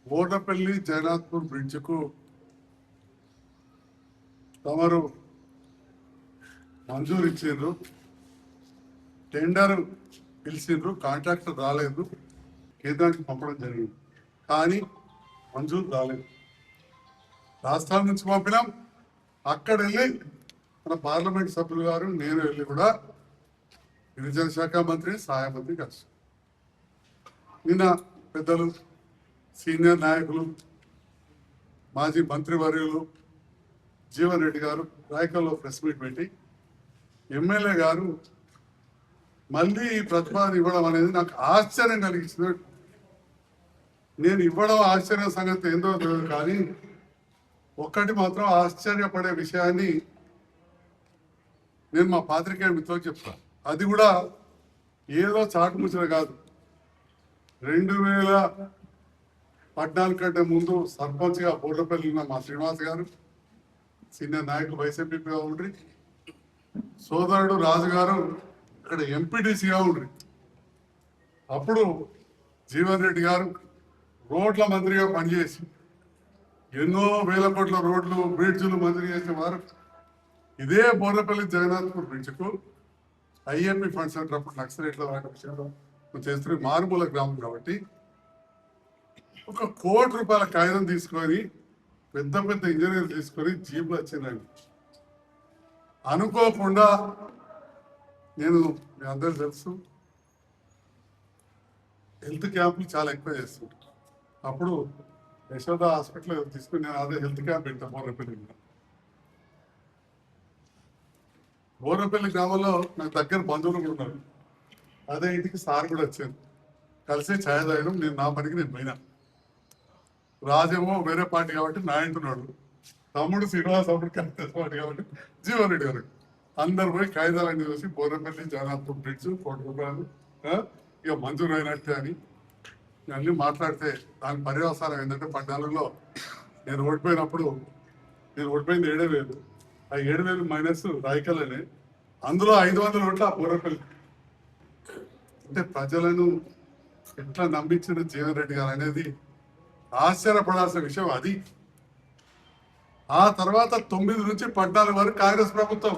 ఓటపల్లి జైనాథ్పూర్ బ్రిడ్జ్కు తమరు మంజూరు ఇచ్చిండ్రు, టెండర్ పిలిచిండ్రు, కాంట్రాక్టర్ రాలేదు, కేంద్రానికి పంపడం జరిగింది. కానీ మంజూరు రాలేదు. రాష్ట్రాల నుంచి పంపినాం. అక్కడ వెళ్ళి మన పార్లమెంట్ సభ్యులు గారు నేను వెళ్ళి కూడా గిరిజన శాఖ మంత్రి, సహాయ మంత్రి కలిసి నిన్న పెద్దలు, సీనియర్ నాయకులు, మాజీ మంత్రివర్యులు జీవన్ రెడ్డి గారు రాయకల్లో ప్రెస్ మీట్ పెట్టి ఎమ్మెల్యే గారు మళ్ళీ ఈ ప్రతిపాదన ఇవ్వడం అనేది నాకు ఆశ్చర్యం కలిగించింది. నేను ఇవ్వడం ఆశ్చర్య సంగతి ఏందో తెలియదు, కానీ ఒక్కటి మాత్రం ఆశ్చర్యపడే విషయాన్ని నేను మా పాత్రికేయ మిత్రులకు చెప్తాను. అది కూడా ఏదో చాటుముచ్చట కాదు. 2014 కంటే ముందు సర్పంచ్గా బోర్లపల్లి ఉన్న మా శ్రీనివాస్ గారు, సీనియర్ నాయకులు వైసీపీగా ఉండ్రి, సోదరుడు రాజు గారు ఇక్కడ ఎంపీటీసీగా ఉండ్రి. అప్పుడు జీవన్ రెడ్డి గారు రోడ్ల మంత్రిగా పనిచేసి ఎన్నో వేల కోట్ల రోడ్లు, బ్రిడ్జ్లు మంజూరు చేసిన వారు. ఇదే బోర్లపల్లి జగన్నాథ్పూర్ బ్రిడ్జ్కు ఐఎంపీ ఫండ్స్ అంటే అప్పుడు నక్సలైట్ల విషయంలో చేస్తున్న మారుమూల గ్రామం కాబట్టి 1 కోటి రూపాయల కాగితం తీసుకొని పెద్ద పెద్ద ఇంజనీర్లు తీసుకొని జీపులు వచ్చిందండి. అనుకోకుండా నేను మీ అందరూ తెలుసు హెల్త్ క్యాంపులు చాలా ఎక్కువ చేస్తుంటాను. అప్పుడు యశోద హాస్పిటల్ తీసుకుని నేను అదే హెల్త్ క్యాంప్ పెట్టాను బోర్లపల్లి గ్రామంలో నాకు దగ్గర బంధువులు కూడా ఉన్నారు. అదే ఇంటికి సార్ కూడా వచ్చారు, కలిసి ఛాయ తాగడం. నేను నా పనికి నేను పోయినా. రాజేమో వేరే పార్టీ కాబట్టి నా ఇంటున్నాడు, తమ్ముడు శ్రీనివాస్ అప్పుడు కాంగ్రెస్ పార్టీ కాబట్టి జీవన్ రెడ్డి గారు అందరు పోయి కాగితాలన్నీ చూసి బోర్లపల్లి జగన్నాథ్పూర్ బ్రిడ్జ్ 1 కోటి రూపాయలు ఇక మంజూరు అయినట్టే అని అన్నీ మాట్లాడితే దాని పర్యవసానం ఏంటంటే 14లో నేను ఓడిపోయినప్పుడు నేను ఓడిపోయింది 7,000. ఆ 7,000 మైనస్ రాయకల్లోనే, అందులో 500 ఓట్ల బోర్లపల్లి. అంటే ప్రజలను ఎట్లా నమ్మించిన జీవన్ రెడ్డి గారు అనేది ఆశ్చర్యపడాల్సిన విషయం. అది ఆ తర్వాత 9 నుంచి 14 వరకు కాంగ్రెస్ ప్రభుత్వం.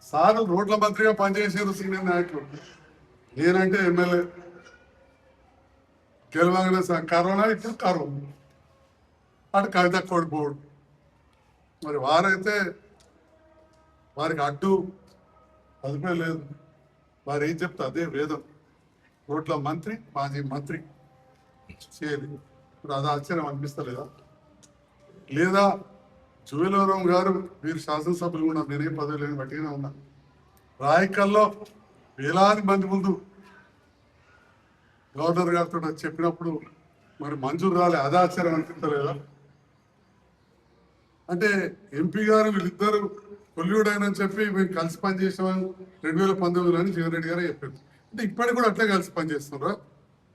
సార్ రోడ్ల మంత్రిగా పనిచేసేది సీనియర్ నాయకులు, నేనంటే ఎమ్మెల్యే. గెలవగానే కరోనా, ఇప్పుడు కరోనా, అటు కవిత కోడిపోడు. మరి వారైతే వారికి అడ్డు అదుపే లేదు. వారు ఏం చెప్తే అదే వేదం. రోడ్ల మంత్రి, మాజీ మంత్రి చేయలేదు. ఇప్పుడు అది ఆశ్చర్యం అనిపిస్తలేదా? లేదా జువెలవరం గారు, వీరు శాసనసభ్యులు కూడా, నేనేం పదవి లేని బట్టిగానే ఉన్నా. రాయకల్లో వేలాది మంది ముందు గవర్నర్ గారితో చెప్పినప్పుడు మరి మంజూరు రాలే, అది ఆశ్చర్యం అనిపిస్తలేదా? అంటే ఎంపీ గారు వీళ్ళిద్దరు కొల్లుడైనని చెప్పి మేము కలిసి పనిచేసామని 2019 అని జీవన్ రెడ్డి గారే చెప్పారు. అంటే ఇప్పటికి కూడా అట్లే కలిసి పనిచేస్తున్నారా?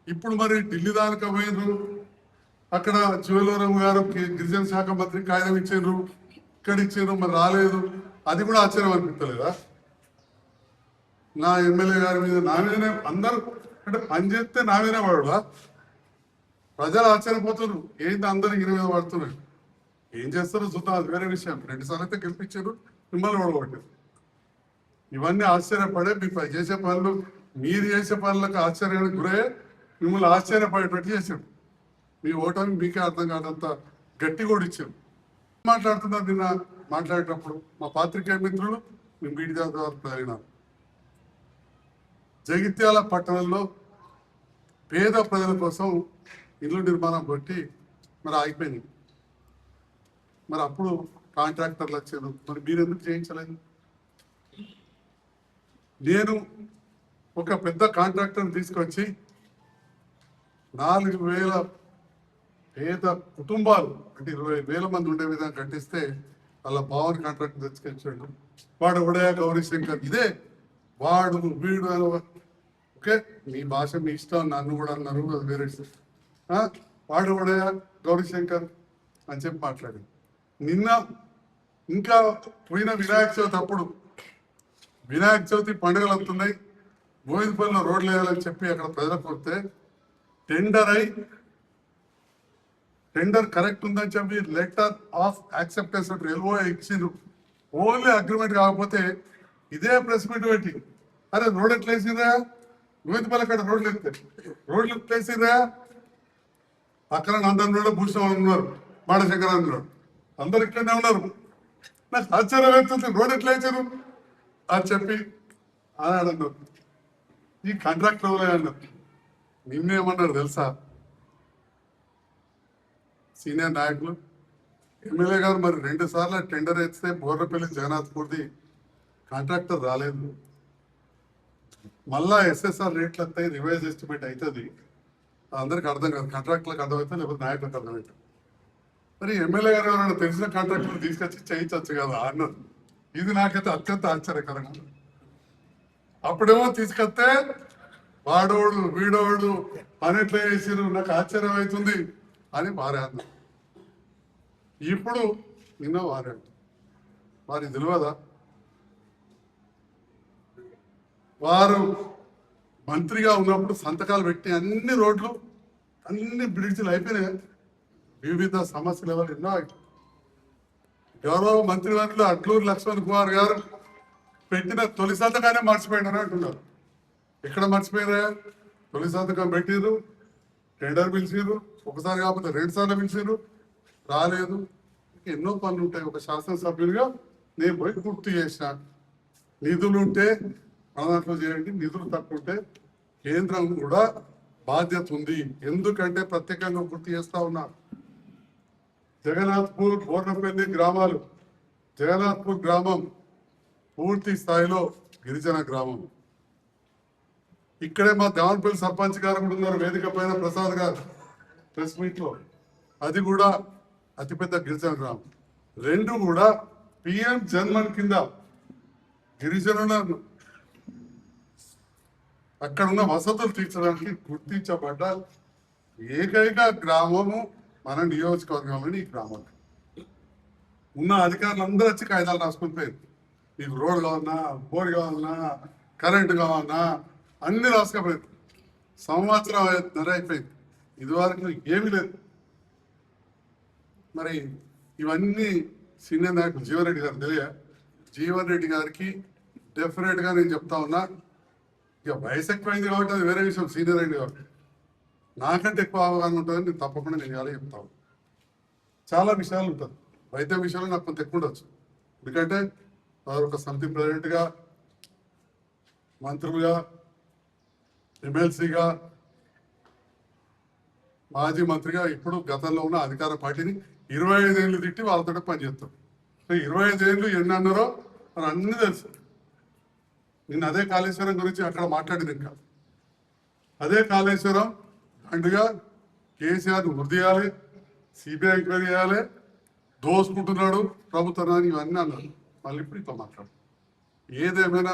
ఇప్పుడు మరి ఢిల్లీ దాకా పోయినరు, అక్కడ జువెలవరం గారు గిరిజన శాఖ మంత్రి కాగితం ఇచ్చారు, ఇక్కడ ఇచ్చారు, మరి రాలేదు. అది కూడా ఆశ్చర్యం అనిపించలేదా? నా ఎమ్మెల్యే గారి మీద నా మీదనే అందరూ అంటే పనిచేస్తే నా మీదనే పడడా? ప్రజలు ఆశ్చర్యపోతున్నారు, ఏంటి అందరూ ఈయన మీద పడుతున్నారు. ఏం చేస్తారో చూద్దాం, అది వేరే విషయం. 2 సార్లు అయితే గెలిపించారు, మిమ్మల్ని ఓడగొట్టారు. ఇవన్నీ ఆశ్చర్యపడే మీరు చేసే పనులకు ఆశ్చర్యానికి గురయ్యే మిమ్మల్ని ఆశ్చర్యపడేటట్టు చేశాడు. మీ ఓటమి మీకే అర్థం కాదంత గట్టి కూడా ఇచ్చారు. మాట్లాడుతున్నారు నిన్న మాట్లాడేటప్పుడు మా పాత్రికేయ మిత్రులు, మీ మీడియా ద్వారా జరిగినారు. జగిత్యాల పట్టణంలో పేద ప్రజల కోసం ఇల్లు నిర్మాణం బట్టి మరి ఆగిపోయింది. మరి అప్పుడు కాంట్రాక్టర్లు వచ్చారు, మరి మీరు ఎందుకు చేయించలేదు? నేను ఒక పెద్ద కాంట్రాక్టర్ని తీసుకొచ్చి 4,000 పేద కుటుంబాలు అంటే 20,000 మంది ఉండే విధంగా కట్టిస్తే వాళ్ళ భవన్ కాంట్రాక్టర్ తెచ్చుకొచ్చాడు. వాడు ఉడయ గౌరీశంకర్, ఇదే వాడు వీడు అని. ఓకే, మీ భాష మీ ఇష్టం, నన్ను కూడా అన్నారు, అది వేరే. వాడు ఉడయ గౌరీశంకర్ అని చెప్పి మాట్లాడింది. నిన్న ఇంకా పోయిన వినాయక చవితి అప్పుడు వినాయక చవితి పండుగలు వస్తున్నాయి, గోవిందపల్లిలో రోడ్లు వేయాలని చెప్పి అక్కడ ప్రజలకు వస్తే టెండర్ కరెక్ట్ ఉందని చెప్పి లెటర్ ఆఫ్ యాక్సెప్టెన్స్ ఎల్ఓఏ ఇచ్చిండ్రు. ఓన్లీ అగ్రిమెంట్ కాకపోతే ఇదే ప్రెస్ మీట్ పెట్టి అరే రోడ్ ఎట్లా వేసిందా, గోవిందపల్లి అక్కడ రోడ్లు ఎట్లా వేసిందా, అక్కడ నందనలో భూషణ్ ఉన్నారు, మాడశంకర్ ఉన్నారు, అందరు ఇక్కడనే ఉన్నారు. నాకు ఆశ్చర్యం వేస్తుంది, రోడ్ ఎట్లా వేసారు అని చెప్పి అన్నారు. ఈ కాంట్రాక్టర్ అన్నారు. నిన్నేమన్నారు తెలుసా సీనియర్ నాయకులు, ఎమ్మెల్యే గారు మరి 2 సార్లు టెండర్ వేస్తే బోర్రపల్లి జగన్నాథ్పూర్ది కాంట్రాక్టర్ రాలేదు, మళ్ళా ఎస్ఎస్ఆర్ రేట్లు వస్తాయి, రివైజ్ ఎస్టిమేట్ అవుతుంది, అందరికి అర్థం కాదు, కాంట్రాక్టర్లకు అర్థమవుతుంది లేకపోతే నాయకులకు అర్థమవుతుంది. మరి ఎమ్మెల్యే గారు ఎవరైనా తెలిసిన కాంట్రాక్టర్ తీసుకొచ్చి చేయించవచ్చు కదా అన్నారు. ఇది నాకైతే అత్యంత ఆశ్చర్యకరంగా. అప్పుడేమో తీసుకొస్తే వాడోడు వీడోడు పని ఎట్లా చేసిరు నాకు ఆశ్చర్యం అవుతుంది అని వారే అన్నారు. ఇప్పుడు నిన్న వారే వారికి తెలియదా, వారు మంత్రిగా ఉన్నప్పుడు సంతకాలు పెట్టి అన్ని రోడ్లు అన్ని బ్రిడ్జ్లు అయిపోయినాయి, వివిధ సమస్యలు ఎవరు ఎన్నో. గౌరవ మంత్రివర్యులు అట్లూరు లక్ష్మణ్ కుమార్ గారు పెట్టిన తొలి సంతకానే మర్చిపోయినారు అంటున్నారు. ఎక్కడ మర్చిపోయినా, తొలి సంతకం పెట్టిరు, టెండర్ పిలిచిరు, ఒకసారి కాకపోతే 2 సార్లు పిలిచిరు, రాలేదు. ఎన్నో పనులు ఉంటాయి. ఒక శాసనసభ్యులుగా నేను పోయి గుర్తు చేసిన, నిధులు ఉంటే మన దాంట్లో చేయండి, నిధులు తక్కువ ఉంటే కేంద్రం కూడా బాధ్యత ఉంది. ఎందుకంటే ప్రత్యేకంగా గుర్తు చేస్తా ఉన్నా, జగన్నాథ్పూర్ బోర్నపల్లి గ్రామాలు, జగన్నాథ్పూర్ గ్రామం పూర్తి స్థాయిలో గిరిజన గ్రామం. ఇక్కడే మా దేవన్పల్లి సర్పంచ్ గారు కూడా ఉన్నారు, వేదిక పైన ప్రసాద్ గారు ప్రెస్ మీట్ లో, అది కూడా అతిపెద్ద గిరిజన గ్రామం. 2 కూడా పిఎం జన్మన్ కింద గిరిజనులను అక్కడ ఉన్న వసతులు తీర్చడానికి గుర్తించబడ్డ ఏకైక గ్రామము మన నియోజకవర్గంలోని ఈ గ్రామం. ఉన్న అధికారులు అందరూ వచ్చి కాగితాలు రాసుకుని పోయారు. మీకు రోడ్ కావాలన్నా, బోర్ కావాలన్నా, కరెంటు కావాలన్నా అన్ని రాసుకపోయారు. సంవత్సరం అయిపోయింది, ఇదివరకు ఏమీ లేదు. మరి ఇవన్నీ సీనియర్ నాయకులు జీవన్ రెడ్డి గారు తెలియ, జీవన్ రెడ్డి గారికి డెఫినెట్గా నేను చెప్తా ఉన్నా, ఇక వయసు ఎక్కువైంది కాబట్టి అది వేరే విషయం, సీనియర్ రెడ్డి గారు నాకంటే ఎక్కువ అవగాహన ఉంటుందని నేను తప్పకుండా నేను ఇలా చెప్తాను. చాలా విషయాలు ఉంటుంది, వైద్య విషయాలు నాకు కొంత ఎక్కువ ఉండొచ్చు, ఎందుకంటే వారు ఒక సమితి ప్రెసిడెంట్గా, మంత్రులుగా, ఎమ్మెల్సీగా, మాజీ మంత్రిగా, ఇప్పుడు గతంలో ఉన్న అధికార పార్టీని 25 ఏళ్ళు తిట్టి వాళ్ళతో పనిచేస్తాం. 25 ఏళ్ళు ఎన్ని అన్నారో అని అన్నీ తెలుసు. నిన్న అదే కాళేశ్వరం గురించి అక్కడ మాట్లాడింది. ఇంకా అదే కాళేశ్వరం అండుగా కేసీఆర్ వృద్ధి చేయాలి, సిబిఐ ఎంక్వైరీ చేయాలి, దోసుకుంటున్నాడు ప్రభుత్వాన్ని, ఇవన్నీ అన్నారు. మళ్ళీ ఇప్పుడు ఇట్లా మాట్లాడు. ఏదేమైనా